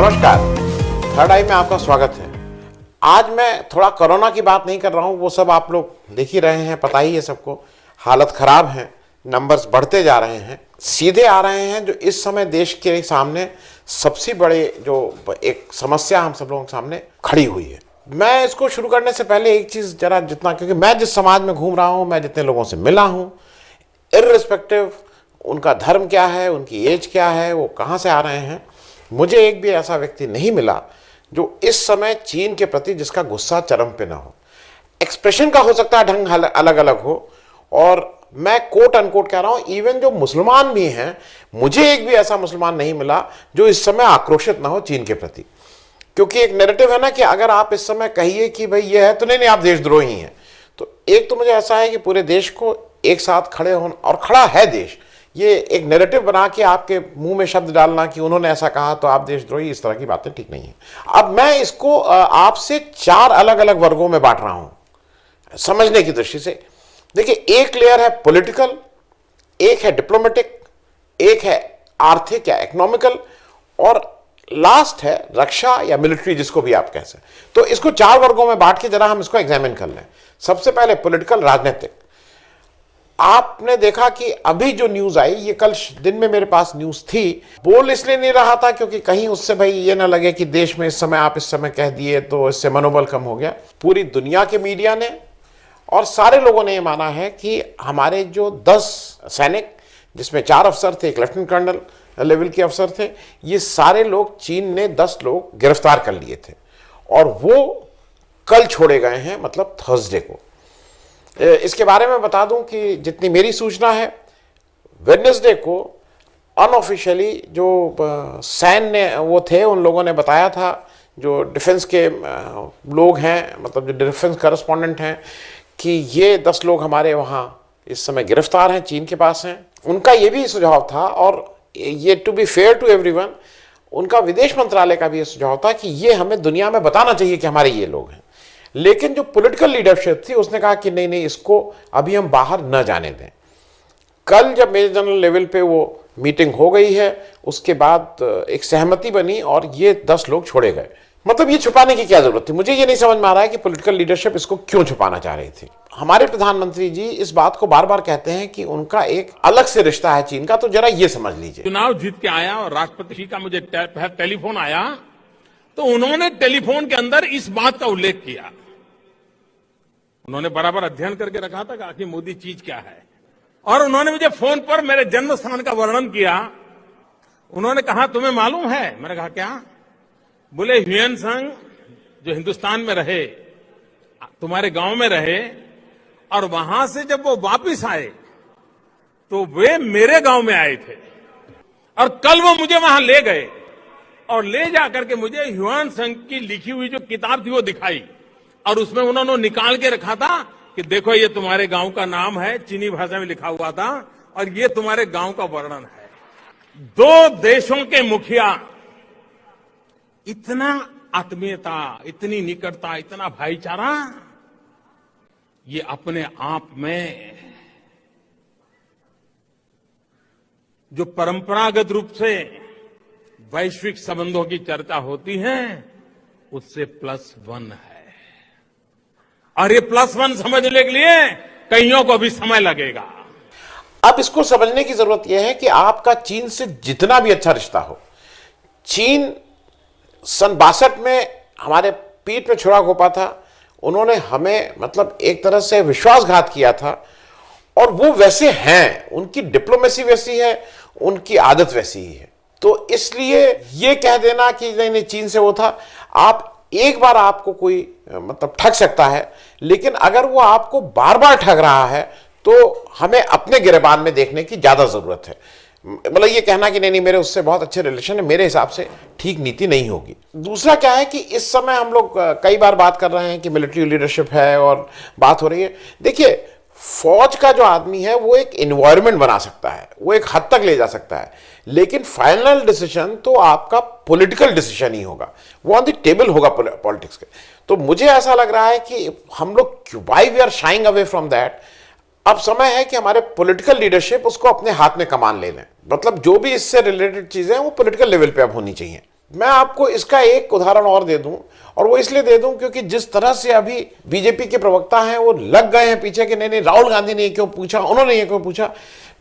नमस्कार, थर्ड आई में आपका स्वागत है। आज मैं थोड़ा कोरोना की बात नहीं कर रहा हूँ, वो सब आप लोग देख ही रहे हैं, पता ही है सबको। हालत खराब है, नंबर्स बढ़ते जा रहे हैं, सीधे आ रहे हैं। जो इस समय देश के सामने सबसे बड़े जो एक समस्या हम सब लोगों के सामने खड़ी हुई है। मैं इसको शुरू करने से पहले एक चीज़ जरा जितना, क्योंकि मैं जिस समाज में घूम रहा हूँ, मैं जितने लोगों से मिला हूँ, इर्रिस्पेक्टिव उनका धर्म क्या है, उनकी एज क्या है, वो कहाँ से आ रहे हैं, मुझे एक भी ऐसा व्यक्ति नहीं मिला जो इस समय चीन के प्रति जिसका गुस्सा चरम पे ना हो। एक्सप्रेशन का हो सकता है ढंग अलग अलग हो, और मैं कोट अनकोट कह रहा हूं, इवन जो मुसलमान भी हैं, मुझे एक भी ऐसा मुसलमान नहीं मिला जो इस समय आक्रोशित ना हो चीन के प्रति। क्योंकि एक नैरेटिव है ना कि अगर आप इस समय कहिए कि भाई ये है तो नहीं आप देशद्रोही हैं। तो एक तो मुझे ऐसा है कि पूरे देश को एक साथ खड़े होना, और खड़ा है देश, ये एक नैरेटिव बना के आपके मुंह में शब्द डालना कि उन्होंने ऐसा कहा तो आप देशद्रोही, इस तरह की बातें ठीक नहीं है। अब मैं इसको आपसे 4 अलग अलग वर्गों में बांट रहा हूं समझने की दृष्टि से। देखिए, एक लेयर है पॉलिटिकल, एक है डिप्लोमेटिक, एक है आर्थिक या इकोनॉमिकल, और लास्ट है रक्षा या मिलिट्री, जिसको भी आप कह सकते। तो इसको 4 वर्गों में बांट के जरा हम इसको एग्जामिन कर लें। सबसे पहले पॉलिटिकल, राजनीतिक। आपने देखा कि अभी जो न्यूज आई, ये कल दिन में मेरे पास न्यूज थी, बोल इसलिए नहीं रहा था क्योंकि कहीं उससे भाई ये ना लगे कि देश में इस समय आप इस समय कह दिए तो इससे मनोबल कम हो गया। पूरी दुनिया के मीडिया ने और सारे लोगों ने ये माना है कि हमारे जो 10 सैनिक, जिसमें 4 अफसर थे, एक लेफ्टिनेंट कर्नल लेवल के अफसर थे, ये सारे लोग, चीन ने 10 लोग गिरफ्तार कर लिए थे और वो कल छोड़े गए हैं, मतलब थर्सडे को। इसके बारे में बता दूं कि जितनी मेरी सूचना है, वेडनेसडे को अनऑफिशियली जो सैन्य वो थे, उन लोगों ने बताया था, जो डिफेंस के लोग हैं, मतलब जो डिफेंस करस्पॉन्डेंट हैं, कि ये 10 लोग हमारे वहाँ इस समय गिरफ्तार हैं, चीन के पास हैं। उनका ये भी सुझाव था, और ये to be fair to everyone, उनका विदेश मंत्रालय का भी ये सुझाव था कि ये हमें दुनिया में बताना चाहिए कि हमारे ये लोग हैं। लेकिन जो पॉलिटिकल लीडरशिप थी, उसने कहा कि नहीं, इसको अभी हम बाहर न जाने दें। कल जब मेजर जनरल लेवल पे वो मीटिंग हो गई है, उसके बाद एक सहमति बनी और ये 10 लोग छोड़े गए। मतलब ये छुपाने की क्या जरूरत थी? मुझे ये नहीं समझ में आ रहा है कि पॉलिटिकल लीडरशिप इसको क्यों छुपाना चाह रही थी। हमारे प्रधानमंत्री जी इस बात को बार बार कहते हैं कि उनका एक अलग से रिश्ता है चीन का, तो जरा ये समझ लीजिए। चुनाव जीत के आया और राष्ट्रपति जी का मुझे टेलीफोन आया, तो उन्होंने टेलीफोन के अंदर इस बात का उल्लेख किया। उन्होंने बराबर अध्ययन करके रखा था कि आखिर मोदी चीज क्या है, और उन्होंने मुझे फोन पर मेरे जन्म स्थान का वर्णन किया। उन्होंने कहा, तुम्हें मालूम है? मैंने कहा क्या? बोले, ह्यूएन सांग जो हिंदुस्तान में रहे, तुम्हारे गांव में रहे, और वहां से जब वो वापिस आए तो वे मेरे गांव में आए थे, और कल वो मुझे वहां ले गए और ले जाकर के मुझे ह्यूएन सांग की लिखी हुई जो किताब थी वो दिखाई, और उसमें उन्होंने निकाल के रखा था कि देखो ये तुम्हारे गांव का नाम है, चीनी भाषा में लिखा हुआ था, और ये तुम्हारे गांव का वर्णन है। 2 देशों के मुखिया, इतना आत्मीयता, इतनी निकटता, इतना भाईचारा, ये अपने आप में जो परंपरागत रूप से वैश्विक संबंधों की चर्चा होती है, उससे +1 है। और ये +1 समझने के लिए कईयों को भी समय लगेगा। अब इसको समझने की जरूरत यह है कि आपका चीन से जितना भी अच्छा रिश्ता हो, चीन सन 62 में हमारे पीठ में छुरा घोंपा था, उन्होंने हमें मतलब एक तरह से विश्वासघात किया था, और वो वैसे हैं, उनकी डिप्लोमेसी वैसी है, उनकी आदत वैसी ही है। तो इसलिए ये कह देना कि नहीं चीन से वो था, आप एक बार आपको कोई मतलब ठग सकता है, लेकिन अगर वो आपको बार बार ठग रहा है तो हमें अपने गिरबान में देखने की ज्यादा जरूरत है। मतलब ये कहना कि नहीं मेरे उससे बहुत अच्छे रिलेशन है, मेरे हिसाब से ठीक नीति नहीं होगी। दूसरा क्या है कि इस समय हम लोग कई बार बात कर रहे हैं कि मिलिट्री लीडरशिप है और बात हो रही है। देखिए, फौज का जो आदमी है वो एक एनवायरनमेंट बना सकता है, वो एक हद तक ले जा सकता है, लेकिन फाइनल डिसीजन तो आपका पॉलिटिकल डिसीजन ही होगा, वो ऑन द टेबल होगा पॉलिटिक्स के। तो मुझे ऐसा लग रहा है कि हम लोग why we are shying away from that. अब समय है कि हमारे पॉलिटिकल लीडरशिप उसको अपने हाथ में कमान ले लें। मतलब जो भी इससे रिलेटेड चीजें हैं वो पॉलिटिकल लेवल पे अब होनी चाहिए। मैं आपको इसका एक उदाहरण और दे दूं, और वो इसलिए दे दूं क्योंकि जिस तरह से अभी बीजेपी के प्रवक्ता हैं वो लग गए हैं पीछे कि नहीं नहीं राहुल गांधी ने ये क्यों पूछा, उन्होंने ये क्यों पूछा।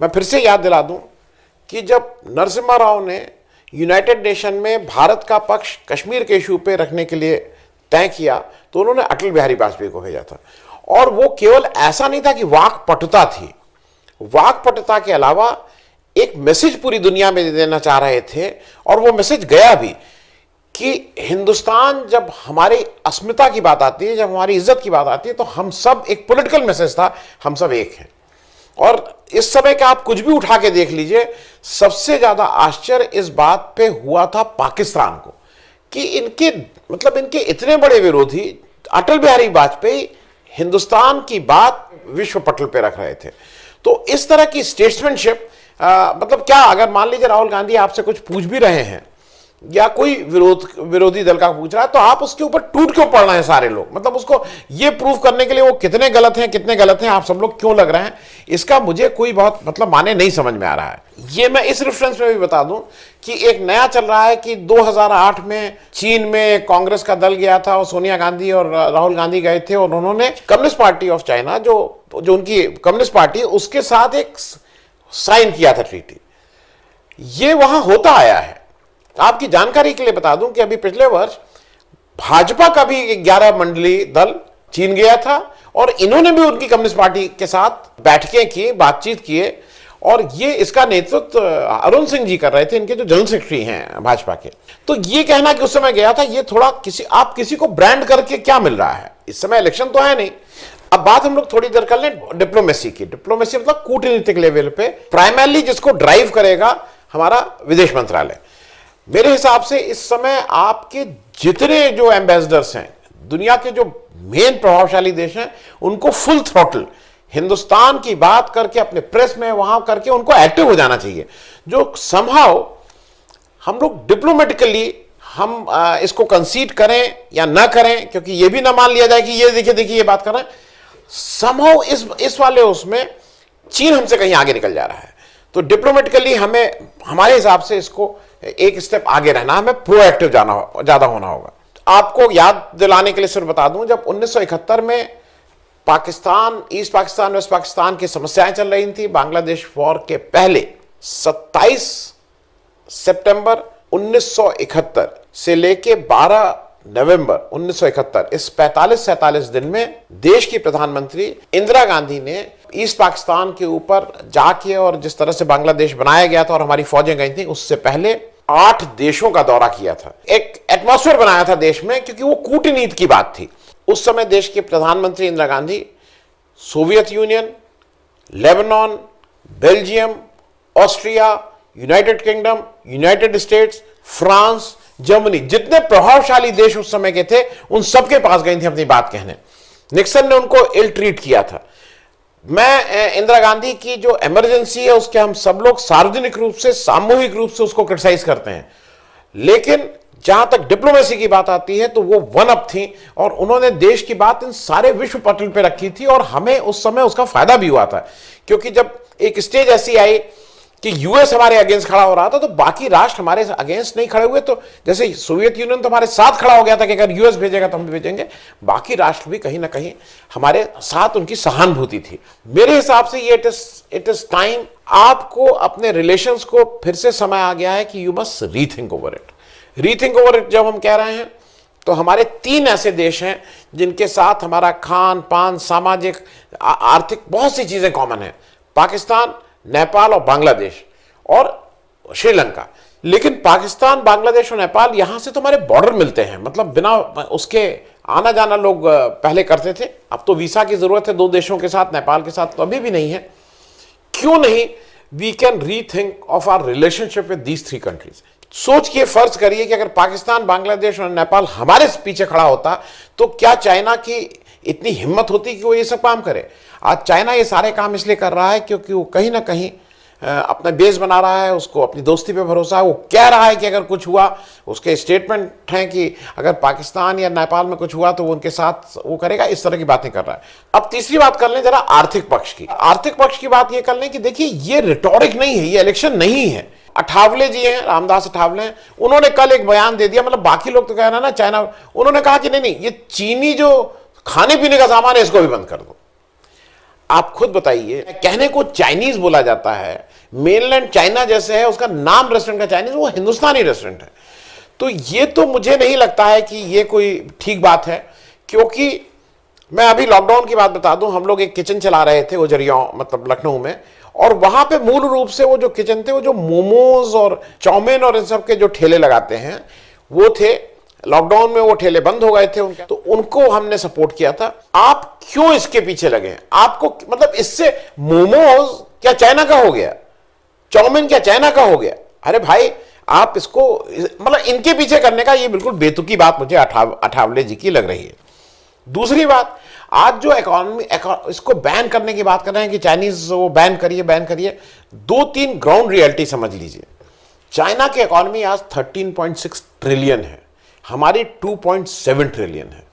मैं फिर से याद दिला दूं कि जब नरसिम्हा राव ने यूनाइटेड नेशन में भारत का पक्ष कश्मीर के इशू पे रखने के लिए तय किया तो उन्होंने अटल बिहारी वाजपेयी को भेजा था। और वो केवल ऐसा नहीं था कि वाक्पटुता थी, वाक्पटुता के अलावा एक मैसेज पूरी दुनिया में देना चाह रहे थे, और वो मैसेज गया भी कि हिंदुस्तान, जब हमारी अस्मिता की बात आती है, जब हमारी इज्जत की बात आती है, तो हम सब, एक पॉलिटिकल मैसेज था, हम सब एक हैं। और इस समय का आप कुछ भी उठा के देख लीजिए, सबसे ज्यादा आश्चर्य इस बात पे हुआ था पाकिस्तान को कि इनके इतने बड़े विरोधी अटल बिहारी वाजपेयी हिंदुस्तान की बात विश्व पटल पे रख रहे थे। तो इस तरह की स्टेट्समैनशिप, क्या, अगर मान लीजिए राहुल गांधी आपसे कुछ पूछ भी रहे हैं या कोई विरोधी दल का पूछ रहा है, तो आप उसके ऊपर टूट क्यों पड़ रहे हैं सारे लोग, उसको ये प्रूव करने के लिए वो कितने गलत हैं आप सब लोग क्यों लग रहे हैं, इसका मुझे कोई बहुत माने नहीं समझ में आ रहा है। ये मैं इस रेफरेंस में भी बता दूं कि एक नया चल रहा है कि 2008 में चीन में कांग्रेस का दल गया था और सोनिया गांधी और राहुल गांधी गए थे, और उन्होंने कम्युनिस्ट पार्टी ऑफ चाइना, जो उनकी कम्युनिस्ट पार्टी, उसके साथ एक साइन किया था ट्रीटी। ये वहां होता आया है। आपकी जानकारी के लिए बता दूं कि अभी पिछले वर्ष भाजपा का भी 11 मंडलीय दल चीन गया था, और इन्होंने भी उनकी कम्युनिस्ट पार्टी के साथ बैठकें की, बातचीत किए, और ये इसका नेतृत्व अरुण सिंह जी कर रहे थे, इनके जो जनरल सेक्रेटरी हैं भाजपा के। तो ये कहना कि उस समय गया था, ये थोड़ा आप किसी को ब्रांड करके क्या मिल रहा है, इस समय इलेक्शन तो है नहीं। अब बात हम लोग थोड़ी देर कर लें डिप्लोमेसी की। डिप्लोमेसी कूटनीतिक लेवल पे प्राइमरली जिसको ड्राइव करेगा हमारा विदेश मंत्रालय। मेरे हिसाब से इस समय आपके जितने जो एम्बेसडर्स हैं, दुनिया के जो मेन प्रभावशाली देश हैं, उनको फुल थ्रॉटल हिंदुस्तान की बात करके अपने प्रेस में वहां करके उनको एक्टिव हो जाना चाहिए। जो समहाउ हम लोग डिप्लोमेटिकली हम इसको कंसीड करें या ना करें, क्योंकि ये भी ना मान लिया जाए कि ये देखिए ये बात कर रहे हैं, समहाउ इस वाले उसमें चीन हमसे कहीं आगे निकल जा रहा है। तो डिप्लोमेटिकली हमें, हमारे हिसाब से इसको एक स्टेप आगे रहना, हमें प्रोएक्टिव ज्यादा होना होगा। आपको याद दिलाने के लिए सिर्फ बता दूं, जब 1971 में पाकिस्तान, ईस्ट पाकिस्तान, वेस्ट पाकिस्तान की समस्याएं चल रही थी, बांग्लादेश वॉर के पहले 27 सितंबर 1971 से लेके 12 नवंबर 1971, इस 45-47 दिन में देश की प्रधानमंत्री इंदिरा गांधी ने ईस्ट पाकिस्तान के ऊपर जाके, और जिस तरह से बांग्लादेश बनाया गया था और हमारी फौजें गई थी, उससे पहले 8 देशों का दौरा किया था। एक एटमॉस्फेयर बनाया था देश में, क्योंकि वो कूटनीति की बात थी। उस समय देश की प्रधानमंत्री Indira Gandhi Soviet union, Lebanon, Belgium, Austria, United kingdom, United states, France, Germany, जितने प्रभावशाली देश उस समय के थे, उन सबके पास गई थी अपनी बात कहने। निक्सन ने उनको इल ट्रीट किया था। मैं इंदिरा गांधी की जो इमरजेंसी है उसके हम सब लोग सार्वजनिक रूप से, सामूहिक रूप से उसको क्रिटिसाइज करते हैं, लेकिन जहां तक डिप्लोमेसी की बात आती है तो वो वन अप थी, और उन्होंने देश की बात इन सारे विश्व पटल पे रखी थी, और हमें उस समय उसका फायदा भी हुआ था। क्योंकि जब एक स्टेज ऐसी आई कि यूएस हमारे अगेंस्ट खड़ा हो रहा था, तो बाकी राष्ट्र हमारे अगेंस्ट नहीं खड़े हुए। तो जैसे सोवियत यूनियन तो हमारे साथ खड़ा हो गया था कि अगर यूएस भेजेगा तो हम भी भेजेंगे, बाकी राष्ट्र भी कहीं ना कहीं हमारे साथ, उनकी सहानुभूति थी। मेरे हिसाब से ये इट इज टाइम, आपको अपने रिलेशंस को फिर से समय आ गया है कि you must rethink over it. Rethink over it जब हम कह रहे हैं, तो हमारे 3 ऐसे देश हैं जिनके साथ हमारा खान पान, सामाजिक, आर्थिक बहुत सी चीजें कॉमन है, पाकिस्तान, नेपाल और बांग्लादेश और श्रीलंका। लेकिन पाकिस्तान, बांग्लादेश और नेपाल, यहां से तो हमारे बॉर्डर मिलते हैं, बिना उसके आना जाना लोग पहले करते थे। अब तो वीसा की जरूरत है 2 देशों के साथ, नेपाल के साथ तो अभी भी नहीं है। क्यों नहीं we can rethink of our relationship with these 3 countries. सोचिए, फर्ज करिए कि अगर पाकिस्तान, बांग्लादेश और नेपाल हमारे पीछे खड़ा होता, तो क्या चाइना की इतनी हिम्मत होती कि वो ये सब काम करे? आज चाइना ये सारे काम इसलिए कर रहा है क्योंकि वो कहीं ना कहीं अपना बेस बना रहा है, उसको अपनी दोस्ती पे भरोसा है, वो कह रहा है कि अगर कुछ हुआ, उसके स्टेटमेंट हैं कि अगर पाकिस्तान या नेपाल में कुछ हुआ तो वो उनके साथ वो करेगा, इस तरह की बातें कर रहा है। अब तीसरी बात कर लें जरा आर्थिक पक्ष की। आर्थिक पक्ष की बात ये कर लें कि देखिए ये रिटोरिक नहीं है, ये इलेक्शन नहीं है। अठावले जी हैं, रामदास अठावले हैं, उन्होंने कल एक बयान दे दिया, मतलब बाकी लोग तो कह रहे हैं ना चाइना, उन्होंने कहा कि नहीं ये चीनी जो खाने पीने का सामान है इसको भी बंद कर दो। आप खुद बताइए, कहने को चाइनीज बोला जाता है, मेनलैंड चाइना जैसे है, उसका नाम रेस्टोरेंट का चाइनीज, वो हिंदुस्तानी रेस्टोरेंट है। तो ये तो मुझे नहीं लगता है कि ये कोई ठीक बात है, क्योंकि मैं अभी लॉकडाउन की बात बता दूं, हम लोग एक किचन चला रहे थे ओजरिया, मतलब लखनऊ में, और वहां पे मूल रूप से वो जो किचन थे, वो जो मोमोज और चाउमीन और इन सब के जो ठेले लगाते हैं वो थे। लॉकडाउन में वो ठेले बंद हो गए थे उनके, तो उनको हमने सपोर्ट किया था। आप क्यों इसके पीछे लगे? आपको मतलब इससे मोमोज क्या चाइना का हो गया, चाउमीन क्या चाइना का हो गया? अरे भाई आप इसको मतलब इनके पीछे करने का ये बिल्कुल बेतुकी बात मुझे अठावले जी की लग रही है। दूसरी बात, आज जो इकोनॉमी इसको बैन करने की बात कर रहे हैं कि चाइनीज वो बैन करिए, दो तीन ग्राउंड रियलिटी समझ लीजिए। चाइना की इकोनॉमी आज 13.6 ट्रिलियन है, हमारी 2.7 ट्रिलियन है।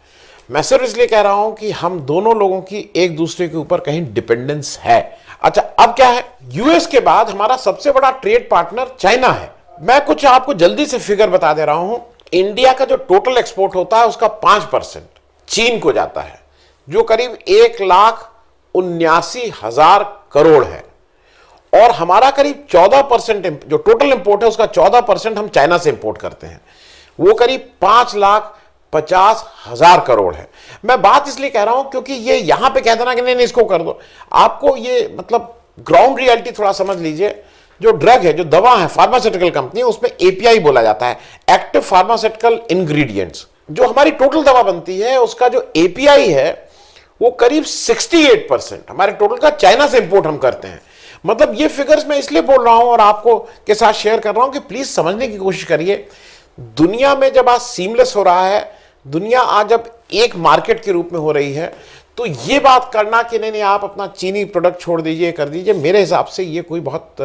मैं सिर्फ इसलिए कह रहा हूं कि हम दोनों लोगों की एक दूसरे के ऊपर कहीं डिपेंडेंस है। अच्छा, अब क्या है, यूएस के बाद हमारा सबसे बड़ा ट्रेड पार्टनर चाइना है। मैं कुछ आपको जल्दी से फिगर बता दे रहा हूं। इंडिया का जो टोटल एक्सपोर्ट होता है उसका 5% चीन को जाता है, जो करीब 1,79,000 करोड़ है, और हमारा करीब 14% जो टोटल इंपोर्ट है उसका 14% हम चाइना से इंपोर्ट करते हैं, वो करीब 5,50,000 करोड़ है। मैं बात इसलिए कह रहा हूं क्योंकि ये यहां पे कह देना कि नहीं इसको कर दो, आपको ये मतलब ग्राउंड रियलिटी थोड़ा समझ लीजिए। जो ड्रग है, जो दवा है, फार्मास्यूटिकल कंपनी, उसमें एपीआई बोला जाता है, एक्टिव फार्मास्यूटिकल इंग्रेडिएंट्स। जो हमारी टोटल दवा बनती है उसका जो एपीआई है वो करीब 68% हमारे टोटल का चाइना से इंपोर्ट हम करते हैं। मतलब ये फिगर्स मैं इसलिए बोल रहा हूं और आपको के साथ शेयर कर रहा हूं कि प्लीज समझने की कोशिश करिए। दुनिया में जब आज सीमलेस हो रहा है, दुनिया आज जब एक मार्केट के रूप में हो रही है, तो ये बात करना कि नहीं आप अपना चीनी प्रोडक्ट छोड़ दीजिए, कर दीजिए, मेरे हिसाब से ये कोई बहुत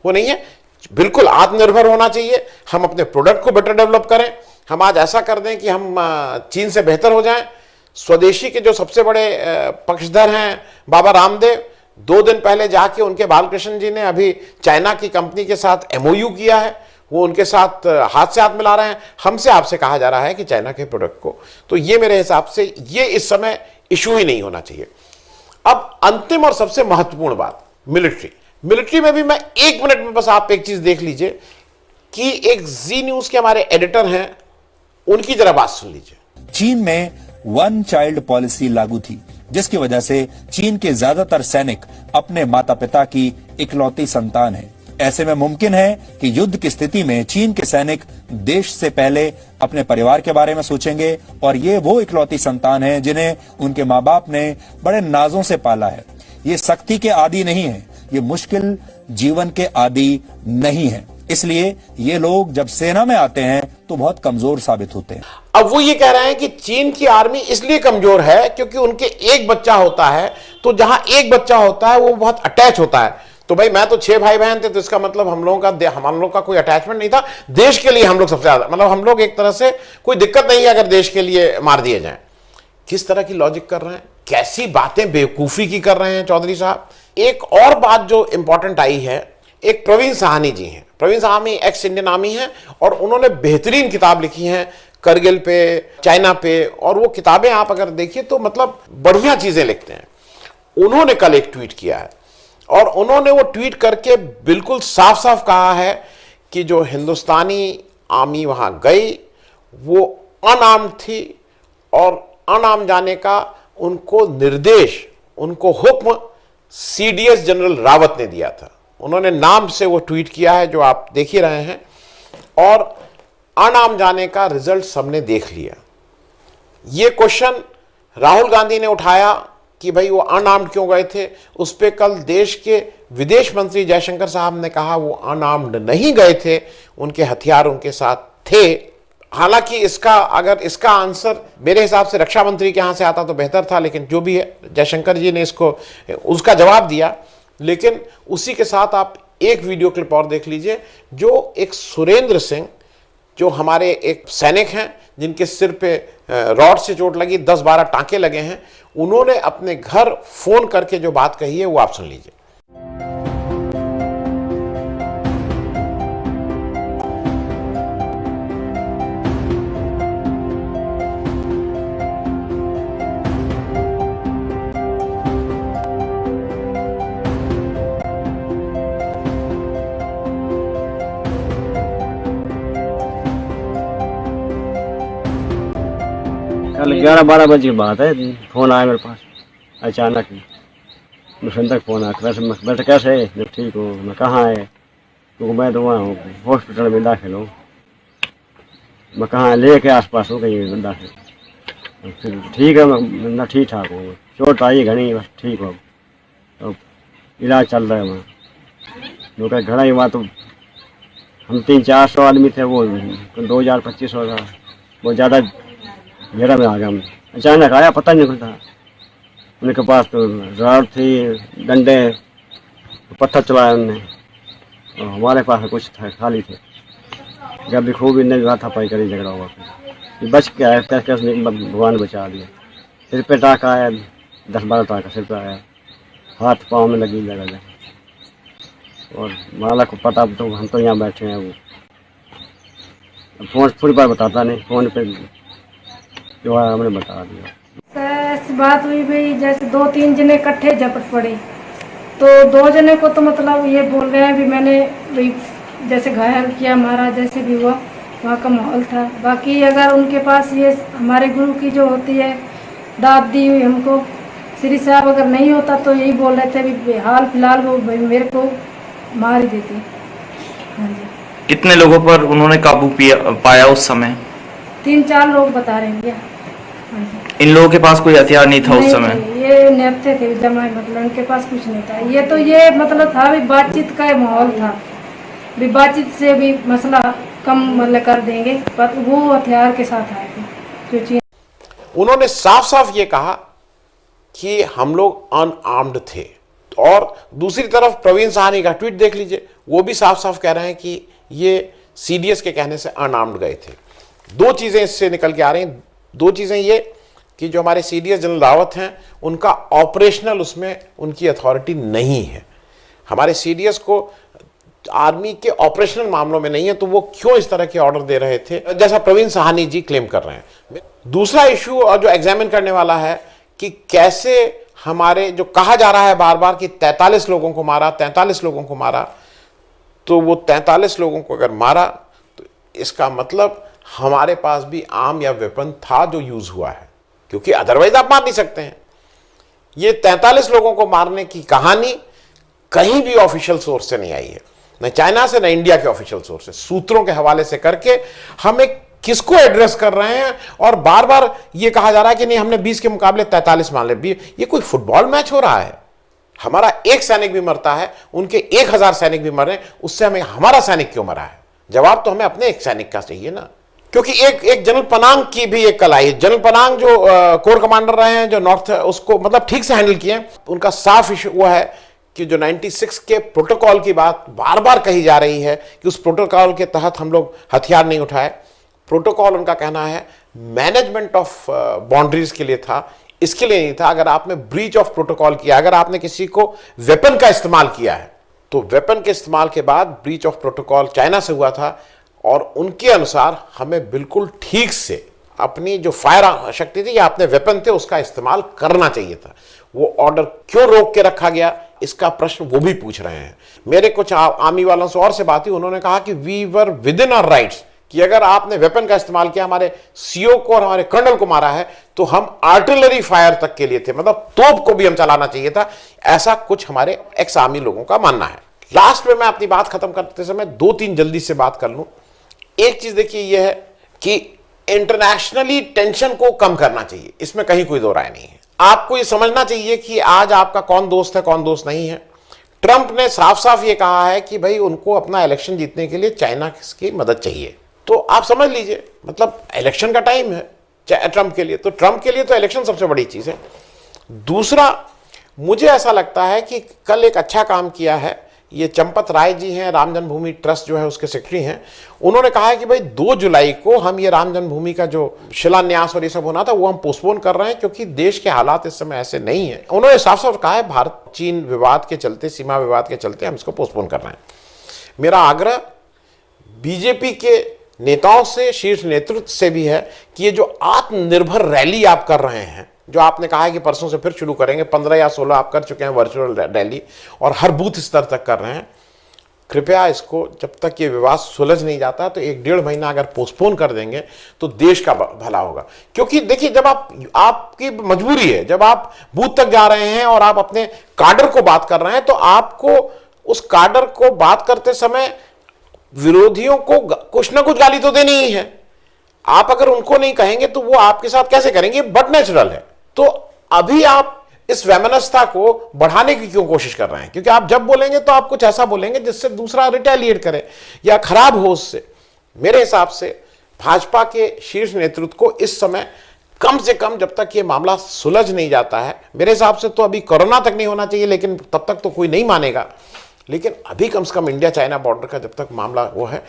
वो नहीं है। बिल्कुल आत्मनिर्भर होना चाहिए, हम अपने प्रोडक्ट को बेटर डेवलप करें। हम आज ऐसा कर दें कि हम चीन से बेहतर हो जाएं। स्वदेशी के जो सबसे बड़े पक्षधर हैं बाबा रामदेव, 2 दिन पहले जाके उनके बालकृष्ण जी ने अभी चाइना की कंपनी के साथ एमओयू किया है, वो उनके साथ हाथ से हाथ मिला रहे हैं। हमसे आपसे कहा जा रहा है कि चाइना के प्रोडक्ट को, तो ये मेरे हिसाब से ये इस समय इशू ही नहीं होना चाहिए। अब अंतिम और सबसे महत्वपूर्ण बात, मिलिट्री में भी मैं 1 मिनट में बस आप एक चीज देख लीजिए कि एक जी न्यूज के हमारे एडिटर हैं, उनकी जरा बात सुन लीजिए। चीन में 1 चाइल्ड पॉलिसी लागू थी, जिसकी वजह से चीन के ज्यादातर सैनिक अपने माता पिता की इकलौती संतान हैं। ऐसे में मुमकिन है कि युद्ध की स्थिति में चीन के सैनिक देश से पहले अपने परिवार के बारे में सोचेंगे, और ये वो इकलौती संतान हैं जिन्हें उनके माँ बाप ने बड़े नाजों से पाला है। ये सख्ती के आदी नहीं है, ये मुश्किल जीवन के आदी नहीं है, इसलिए ये लोग जब सेना में आते हैं तो बहुत कमजोर साबित होते हैं। अब वो ये कह रहे हैं कि चीन की आर्मी इसलिए कमजोर है क्योंकि उनके एक बच्चा होता है, तो जहां एक बच्चा होता है वो बहुत अटैच होता है। तो भाई मैं तो 6 भाई बहन थे, तो इसका मतलब हम लोगों का कोई अटैचमेंट नहीं था। देश के लिए हम लोग सबसे ज्यादा, मतलब हम लोग एक तरह से कोई दिक्कत नहीं है अगर देश के लिए मार दिए जाएं। किस तरह की लॉजिक कर रहे हैं, कैसी बातें बेवकूफी की कर रहे हैं चौधरी साहब। एक और बात जो इंपॉर्टेंट आई है, एक प्रवीण साहनी जी हैं। Praveen Sahni ex Indian army हैं और उन्होंने बेहतरीन किताब लिखी है करगिल पे, चाइना पे, और वो किताबें आप अगर देखिए तो मतलब बढ़िया चीजें लिखते हैं। उन्होंने कल एक ट्वीट किया है और उन्होंने वो ट्वीट करके बिल्कुल साफ साफ कहा है कि जो हिंदुस्तानी आर्मी वहां गई वो अनआर्म्ड थी, और अनआर्म्ड जाने का उनको निर्देश, उनको हुक्म सीडीएस जनरल रावत ने दिया था। उन्होंने नाम से वो ट्वीट किया है जो आप देख ही रहे हैं, और अनआर्म्ड जाने का रिजल्ट सबने देख लिया। ये क्वेश्चन राहुल गांधी ने उठाया कि भाई वो अनआर्म्ड क्यों गए थे, उस पर कल देश के विदेश मंत्री जयशंकर साहब ने कहा वो अनआर्म्ड नहीं गए थे, उनके हथियार उनके साथ थे। हालांकि अगर इसका आंसर मेरे हिसाब से रक्षा मंत्री के यहां से आता तो बेहतर था, लेकिन जो भी है जयशंकर जी ने उसका जवाब दिया। लेकिन उसी के साथ आप एक वीडियो क्लिप और देख लीजिए, जो एक सुरेंद्र सिंह, जो हमारे एक सैनिक हैं जिनके सिर पे रॉड से चोट लगी, 10-12 टांके लगे हैं, उन्होंने अपने घर फोन करके जो बात कही है वो आप सुन लीजिए। कल 11-12 बजे की बात है, फोन आया मेरे पास अचानक ही। मुझे तक फोन आया, मैं तो कैसे है, जब ठीक हूँ, मैं कहाँ है, क्योंकि मैं तो वहाँ हूँ हॉस्पिटल में दाखिल हूँ, मैं कहाँ ले के आस पास हूँ कहीं दाखिल। फिर ठीक है, मैं ठीक ठाक हूँ, चोट आई घनी, बस ठीक हो, तो इलाज चल रहा है वहाँ। जो घड़ा ही वहाँ, तो हम 300-400 आदमी थे, वो 2000-2500 का, वो ज़्यादा घेरा में आ गया। हम अचानक आया, पता नहीं था। उनके पास तो रॉड थी, डंडे, पत्थर चलाया उनने, और हमारे पास कुछ था, खाली थे। जब भी खूब इन्हें हाथापाई करी, झगड़ा हुआ, फिर बच के आया, कैसे भगवान बचा दिया। सिर पे टाँका आया, 10-12 टाँका सिर पे आया, हाथ पाँव में लगी जगह जगह। और माला को पता, तो हम तो यहाँ बैठे हैं, वो फोन पूरी बार बताता नहीं, फोन पे जो है हमने बता दिया। ऐसी बात हुई भाई, जैसे 2-3 जने इकट्ठे झपट पड़े, तो 2 जने को तो मतलब ये बोल रहे हैं भी मैंने भाई जैसे घायल किया, मारा, जैसे भी हुआ, वहाँ का माहौल था। बाकी अगर उनके पास ये हमारे गुरु की जो होती है दाद दी हुई हमको, श्री साहब अगर नहीं होता तो यही बोल रहे थे भी हाल फिलहाल वो भाई मेरे को मार ही देते। हाँ जी। कितने लोगों पर उन्होंने काबू पाया उस समय? 3-4 लोग बता रहे हैं भैया। हाँ जी। इन लोगों के पास कोई हथियार नहीं था उस समय? ये नेपथे थे जमा, मतलब इनके पास कुछ नहीं था। ये तो ये मतलब था भी बातचीत का माहौल था, भी बातचीत से भी मसला कम मतलब कर देंगे, पर वो हथियार के साथ आए थे जो चीज। उन्होंने साफ साफ ये कहा कि हम लोग अनआर्म्ड थे। और दूसरी तरफ प्रवीण साहनी का ट्वीट देख लीजिए, वो भी साफ साफ कह रहे हैं कि ये सीडीएस के कहने से अनआर्म्ड गए थे। 2 चीजें इससे निकल के आ रही हैं। 2 चीजें ये कि जो हमारे सीडीएस जनरल रावत हैं, उनका ऑपरेशनल उसमें उनकी अथॉरिटी नहीं है। हमारे सीडीएस को आर्मी के ऑपरेशनल मामलों में नहीं है, तो वो क्यों इस तरह के ऑर्डर दे रहे थे, जैसा प्रवीण साहनी जी क्लेम कर रहे हैं। दूसरा इशू और जो एग्जामिन करने वाला है कि कैसे हमारे जो कहा जा रहा है बार बार कि 43 लोगों को मारा, 43 लोगों को मारा, तो वो 43 लोगों को अगर मारा तो इसका मतलब हमारे पास भी आर्म या वेपन था जो यूज हुआ है, क्योंकि अदरवाइज आप मार नहीं सकते हैं। ये 43 लोगों को मारने की कहानी कहीं भी ऑफिशियल सोर्स से नहीं आई है, न चाइना से न इंडिया के ऑफिशियल सोर्स से। सूत्रों के हवाले से करके हमें किसको एड्रेस कर रहे हैं, और बार बार ये कहा जा रहा है कि नहीं हमने 20 के मुकाबले 43 मान ले। ये कोई फुटबॉल मैच हो रहा है? हमारा एक सैनिक भी मरता है, उनके 1000 सैनिक भी मर रहे हैं, उससे हमें हमारा सैनिक क्यों मरा है? जवाब तो हमें अपने एक सैनिक का चाहिए ना। क्योंकि एक जनरल पनांग की भी एक कला है। जनरल पनांग जो कोर कमांडर रहे हैं, जो नॉर्थ, उसको मतलब ठीक से हैंडल किए। उनका साफ इशू वो है कि जो 96 के प्रोटोकॉल की बात बार बार कही जा रही है कि उस प्रोटोकॉल के तहत हम लोग हथियार नहीं उठाए। प्रोटोकॉल उनका कहना है मैनेजमेंट ऑफ बाउंड्रीज के लिए था, इसके लिए नहीं था। अगर आपने ब्रीच ऑफ प्रोटोकॉल किया, अगर आपने किसी को वेपन का इस्तेमाल किया है, तो वेपन के इस्तेमाल के बाद ब्रीच ऑफ प्रोटोकॉल चाइना से हुआ था, और उनके अनुसार हमें बिल्कुल ठीक से अपनी जो फायर शक्ति थी या अपने वेपन थे उसका इस्तेमाल करना चाहिए था। वो ऑर्डर क्यों रोक के रखा गया, इसका प्रश्न वो भी पूछ रहे हैं। मेरे कुछ आर्मी वालों से और से बात हुई, उन्होंने कहा कि we were within our rights, कि अगर आपने वेपन का इस्तेमाल किया, हमारे सीओ को और हमारे कर्नल को मारा है, तो हम आर्टिलरी फायर तक के लिए थे, मतलब तोप को भी हम चलाना चाहिए था। ऐसा कुछ हमारे एक्स आर्मी लोगों का मानना है। लास्ट में मैं अपनी बात खत्म करते समय 2-3 जल्दी से बात कर लूं। एक चीज देखिए, यह है कि इंटरनेशनली टेंशन को कम करना चाहिए, इसमें कहीं कोई दो राय नहीं है। आपको यह समझना चाहिए कि आज आपका कौन दोस्त है कौन दोस्त नहीं है। ट्रंप ने साफ साफ ये कहा है कि भाई उनको अपना इलेक्शन जीतने के लिए चाइना की मदद चाहिए। तो आप समझ लीजिए, मतलब इलेक्शन का टाइम है ट्रंप के लिए, तो ट्रंप के लिए तो इलेक्शन सबसे बड़ी चीज है। दूसरा, मुझे ऐसा लगता है कि कल एक अच्छा काम किया है ये चंपत राय जी हैं, राम जन्मभूमि ट्रस्ट जो है उसके सेक्रेटरी हैं। उन्होंने कहा है कि भाई 2 जुलाई को हम ये राम जन्मभूमि का जो शिलान्यास और ये सब होना था वो हम पोस्टपोन कर रहे हैं, क्योंकि देश के हालात इस समय ऐसे नहीं है। उन्होंने साफ साफ कहा है भारत चीन विवाद के चलते, सीमा विवाद के चलते हम इसको पोस्टपोन कर रहे हैं। मेरा आग्रह बीजेपी के नेताओं से, शीर्ष नेतृत्व से भी है कि ये जो आत्मनिर्भर रैली आप कर रहे हैं, जो आपने कहा है कि परसों से फिर शुरू करेंगे, 15 या 16 आप कर चुके हैं वर्चुअल रैली और हर बूथ स्तर तक कर रहे हैं, कृपया इसको जब तक ये विवाद सुलझ नहीं जाता तो 1-1.5 महीना अगर पोस्टपोन कर देंगे तो देश का भला होगा। क्योंकि देखिए, जब आपकी मजबूरी है, जब आप बूथ तक जा रहे हैं और आप अपने काडर को बात कर रहे हैं, तो आपको उस काडर को बात करते समय विरोधियों को कुछ ना कुछ गाली तो देनी ही है। आप अगर उनको नहीं कहेंगे तो वो आपके साथ कैसे करेंगे, बट नेचुरल है। तो अभी आप इस वैमनस्यता को बढ़ाने की क्यों कोशिश कर रहे हैं? क्योंकि आप जब बोलेंगे तो आप कुछ ऐसा बोलेंगे जिससे दूसरा रिटेलिएट करे या खराब हो उससे। मेरे हिसाब से भाजपा के शीर्ष नेतृत्व को इस समय कम से कम, जब तक ये मामला सुलझ नहीं जाता है, मेरे हिसाब से तो अभी कोरोना तक नहीं होना चाहिए, लेकिन तब तक तो कोई नहीं मानेगा, लेकिन अभी कम से कम इंडिया चाइना बॉर्डर का जब तक मामला वो है,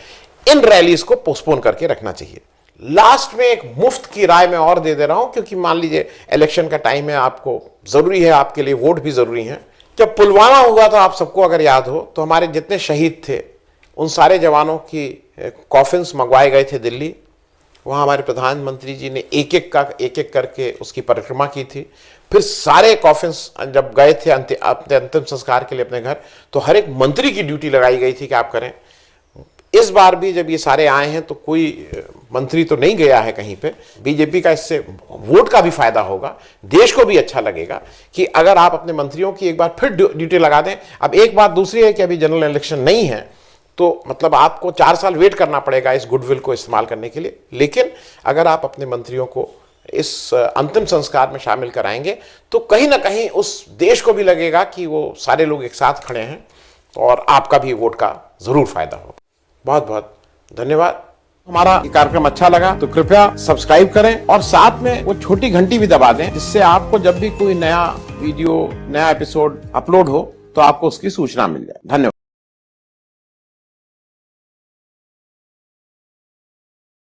इन रैलीज को पोस्टपोन करके रखना चाहिए। लास्ट में एक मुफ्त की राय मैं और दे दे रहा हूं, क्योंकि मान लीजिए इलेक्शन का टाइम है, आपको जरूरी है, आपके लिए वोट भी जरूरी है। जब पुलवामा हुआ था, आप सबको अगर याद हो, तो हमारे जितने शहीद थे उन सारे जवानों की कॉफिन्स मंगवाए गए थे दिल्ली। वहां हमारे प्रधानमंत्री जी ने एक एक करके उसकी परिक्रमा की थी। फिर सारे कॉफिन्स जब गए थे अपने अंतिम संस्कार के लिए अपने घर, तो हर एक मंत्री की ड्यूटी लगाई गई थी कि आप करें। इस बार भी जब ये सारे आए हैं तो कोई मंत्री तो नहीं गया है कहीं पे। बीजेपी का इससे वोट का भी फायदा होगा, देश को भी अच्छा लगेगा कि अगर आप अपने मंत्रियों की एक बार फिर ड्यूटी लगा दें। अब एक बात दूसरी है कि अभी जनरल इलेक्शन नहीं है, तो मतलब आपको 4 साल वेट करना पड़ेगा इस गुडविल को इस्तेमाल करने के लिए। लेकिन अगर आप अपने मंत्रियों को इस अंतिम संस्कार में शामिल कराएंगे तो कहीं ना कहीं उस देश को भी लगेगा कि वो सारे लोग एक साथ खड़े हैं और आपका भी वोट का जरूर फायदा होगा। बहुत बहुत धन्यवाद। हमारा ये कार्यक्रम अच्छा लगा तो कृपया सब्सक्राइब करें और साथ में वो छोटी घंटी भी दबा दें, जिससे आपको जब भी कोई नया वीडियो, नया एपिसोड अपलोड हो तो आपको उसकी सूचना मिल जाए। धन्यवाद।